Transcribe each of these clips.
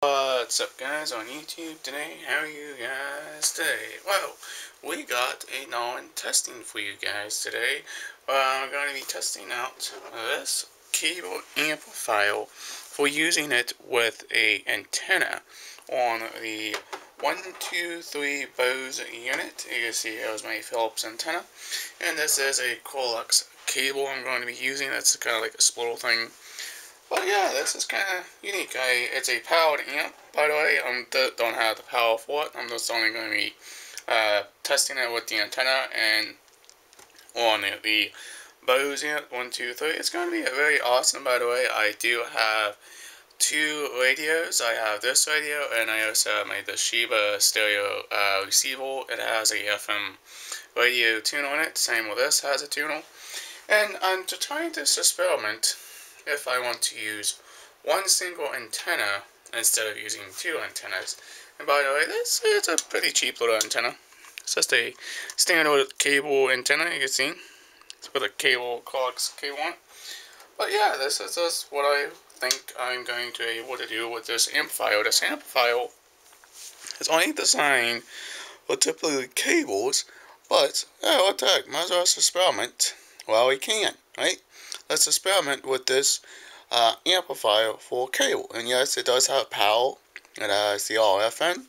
What's up, guys, on YouTube today? How are you guys today? Well, we got a non-testing for you guys today. I'm going to be testing out this cable amplifier for using it with a antenna on the 123 Bose unit. You can see here's my Philips antenna, and this is a coax cable I'm going to be using. That's kind of like a splitter thing. But yeah, this is kind of unique. It's a powered amp, by the way. I don't have the power for it. I'm just only going to be testing it with the antenna and on the Bose unit 123. It's going to be very awesome, by the way. I do have two radios. I have this radio, and I also have my Toshiba stereo receiver. It has a FM radio tuner on it. Same with this, has a tuner. And I'm trying this experiment if I want to use one single antenna instead of using two antennas. And by the way, this is a pretty cheap little antenna. It's just a standard cable antenna, you can see. It's with a coax cable on it. But yeah, this is just what I think I'm going to be able to do with this amplifier. This amplifier is only designed for typically cables, but yeah, what the heck, might as well experiment while we can, right? Let's experiment with this amplifier for cable. And yes, it does have power. It has the RF in,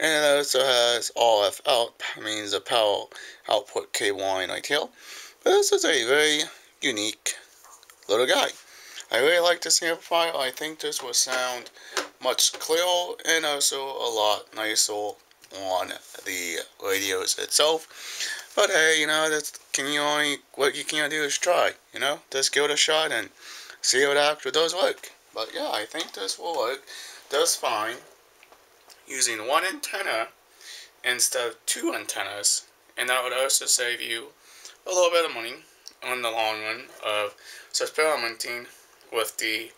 and it also has RF out, means the power output cable line right here. But this is a very unique little guy. I really like this amplifier. I think this will sound much clearer and also a lot nicer on the radios itself. But hey, you know, what you can't do is try, you know, just give it a shot and see if it actually does work. But yeah, I think this will work just fine using one antenna instead of two antennas, and that would also save you a little bit of money on the long run of experimenting with the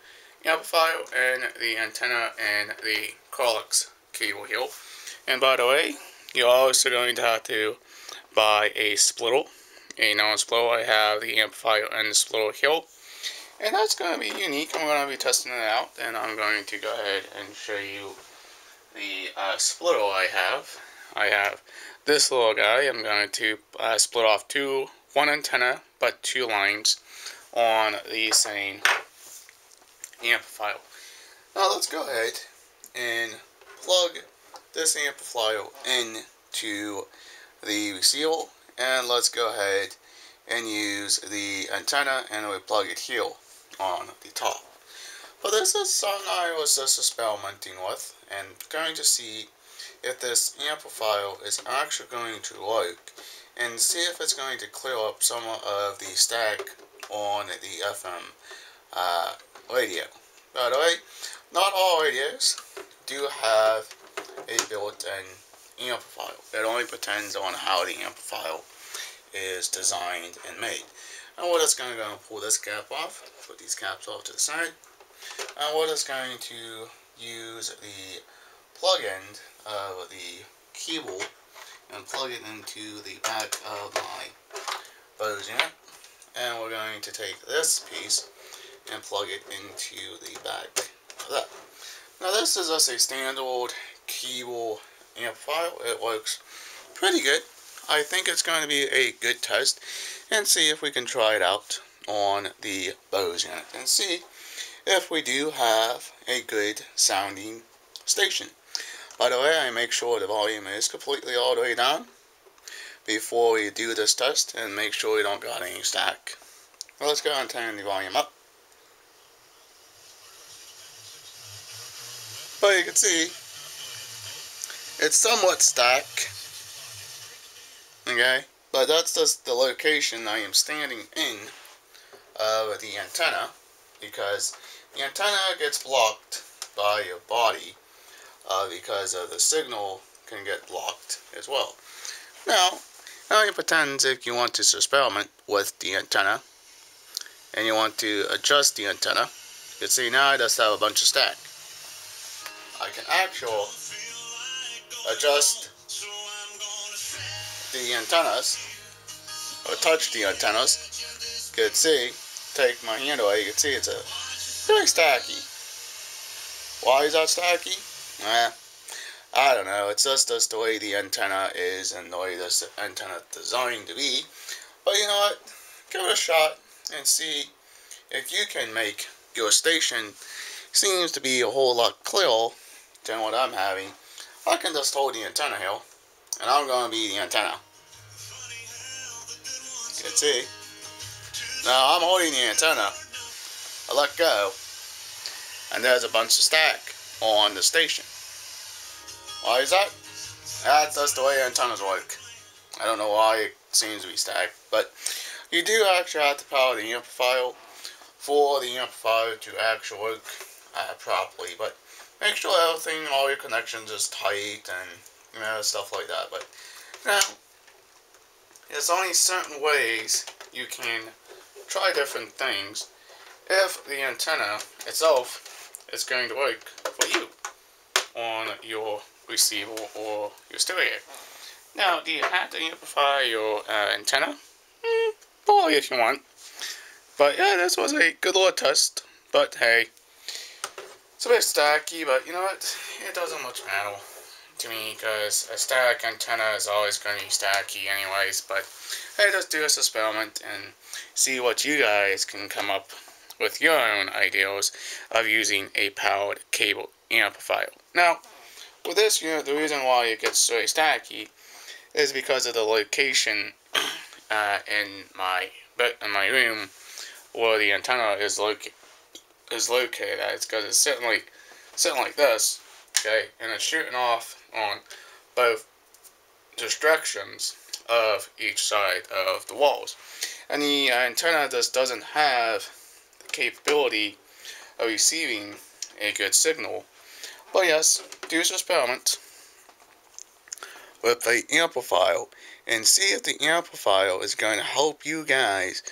amplifier and the antenna and the coax cable here. And by the way, you're also going to have to buy a splitter, a non-splitter. I have the amplifier and the splitter here, and that's going to be unique. I'm going to be testing it out, and I'm going to go ahead and show you the splitter I have. I have this little guy. I'm going to split off one antenna, but two lines on the same amplifier. Now let's go ahead and plug this amplifier into the receiver, and let's go ahead and use the antenna, and we plug it here on the top. But this is something I was just experimenting with and going to see if this amplifier is actually going to work, and see if it's going to clear up some of the static on the FM radio. By the way, not all radios do have a built-in amplifier. It only depends on how the amplifier is designed and made. And we're just going to go and pull this cap off, put these caps off to the side, and we're just going to use the plug end of the cable and plug it into the back of my Bose unit, and we're going to take this piece and plug it into the back of that. Now this is just a standard cable amplifier. It works pretty good. I think it's going to be a good test, and see if we can try it out on the Bose unit and see if we do have a good sounding station. By the way, I make sure the volume is completely all the way down before we do this test, and make sure we don't got any static. Well, let's go and turn the volume up. But you can see it's somewhat static, okay? But that's just the location I am standing in of the antenna, because the antenna gets blocked by your body because of the signal can get blocked as well. Now you pretend if you want to experiment with the antenna and you want to adjust the antenna, you can see now I just have a bunch of static. I can actually adjust the antennas, or touch the antennas. You can see, take my hand away, you can see it's a very stacky. Why is that stacky? Eh, I don't know. It's just the way the antenna is and the way this antenna is designed to be. But you know what? Give it a shot and see if you can make your station seems to be a whole lot clearer than what I'm having. I can just hold the antenna here, and I'm going to be the antenna. You can see. Now I'm holding the antenna. I let go, and there's a bunch of static on the station. Why is that? That's just the way antennas work. I don't know why it seems to be static, but you do actually have to power the amplifier for the amplifier to actually work properly. But make sure everything, all your connections is tight and stuff like that. But now, there's only certain ways you can try different things if the antenna itself is going to work for you on your receiver or your stereo. Now, do you have to amplify your antenna? Probably if you want. But yeah, this was a good little test. But hey, it's a bit stacky, but you know what? It doesn't much matter to me because a static antenna is always going to be stacky anyways. But hey, let's do this experiment and see what you guys can come up with your own ideas of using a powered cable amplifier. Now, with this, the reason why it gets very stacky is because of the location in my room where the antenna is located at. It's because it's sitting like this, okay, and it's shooting off on both directions of each side of the walls, and the antenna just doesn't have the capability of receiving a good signal. But yes, do this experiment with the amplifier and see if the amplifier is going to help you guys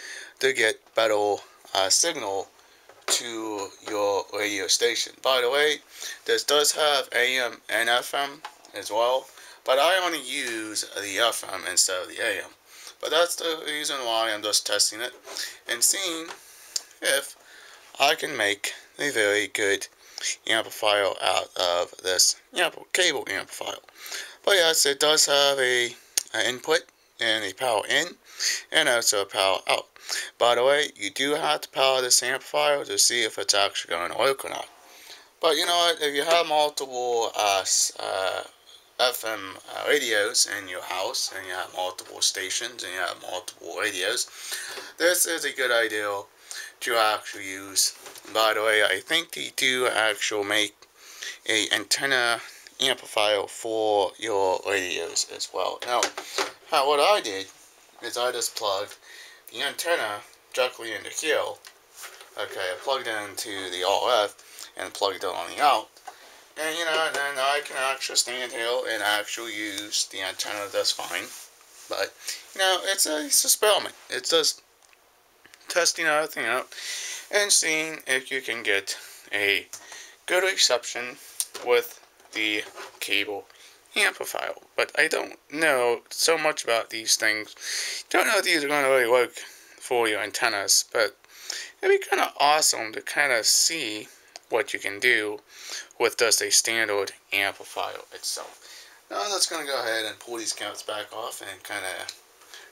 to get better signal to your radio station. By the way, this does have AM and FM as well, but I only use the FM instead of the AM. But that's the reason why I'm just testing it and seeing if I can make a very good amplifier out of this cable amplifier. But yes, it does have an input and a power in and also a power out. By the way, you do have to power this amplifier to see if it's actually going to work or not. But you know what, if you have multiple FM radios in your house and you have multiple stations and you have multiple radios, this is a good idea to actually use. By the way, I think they do actually make a antenna amplifier for your radios as well. Now, what I did is I just plugged the antenna directly into here. Okay, I plugged it into the RF and plugged it on the out. And you know, then I can actually stand here and actually use the antenna just fine. But, you know, it's an experiment. It's just testing everything out and seeing if you can get a good reception with the cable amplifier. But I don't know so much about these things. Don't know if these are going to really work for your antennas, but it'd be kind of awesome to kind of see what you can do with just a standard amplifier itself. Now I'm just going to go ahead and pull these caps back off and kind of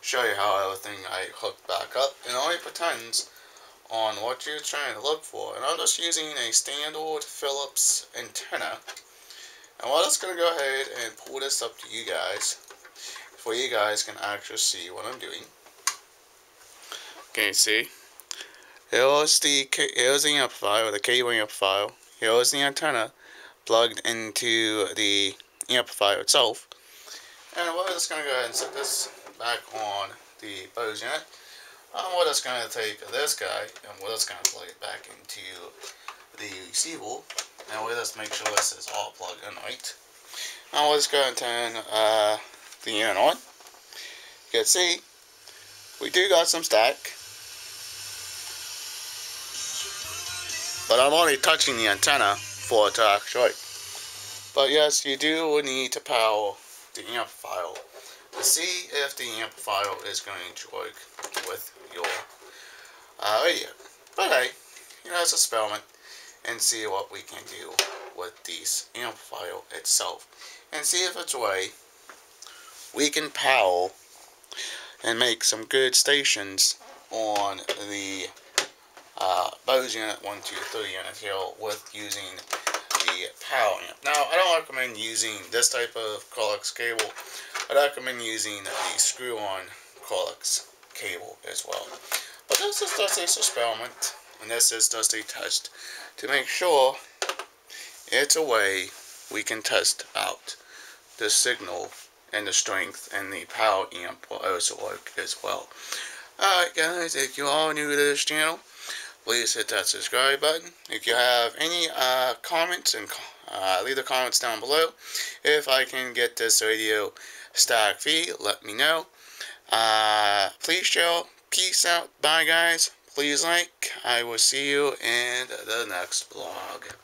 show you how everything I hooked back up. It only pretends on what you're trying to look for. And I'm just using a standard Philips antenna. And we're just going to go ahead and pull this up to you guys, so you guys can actually see what I'm doing. Okay, see? Here's the amplifier, the cable amplifier. Here's the antenna plugged into the amplifier itself. And we're just going to go ahead and set this back on the Bose unit. We're just going to take this guy and we're just going to plug it back into the receiver. And we'll just make sure this is all plugged in right. And we'll just go and turn the unit on. You can see, we do got some static. But I'm only touching the antenna for it to actually work. But yes, you do need to power the amplifier to see if the amplifier is going to work with your radio. But hey, you know, it's an experiment and see what we can do with this amplifier itself and see if it's a way we can power and make some good stations on the Bose unit 1, 2, 3 unit here with using the power amp. Now, I don't recommend using this type of coax cable. I recommend using the screw-on coax cable as well. But this is just an experiment, and this is just a test to make sure it's a way we can test out the signal and the strength, and the power amp will also work as well. Alright guys, if you're all new to this channel, please hit that subscribe button. If you have any comments, and leave the comments down below. If I can get this video static free, let me know. Please share. Peace out. Bye guys. Please like. I will see you in the next vlog.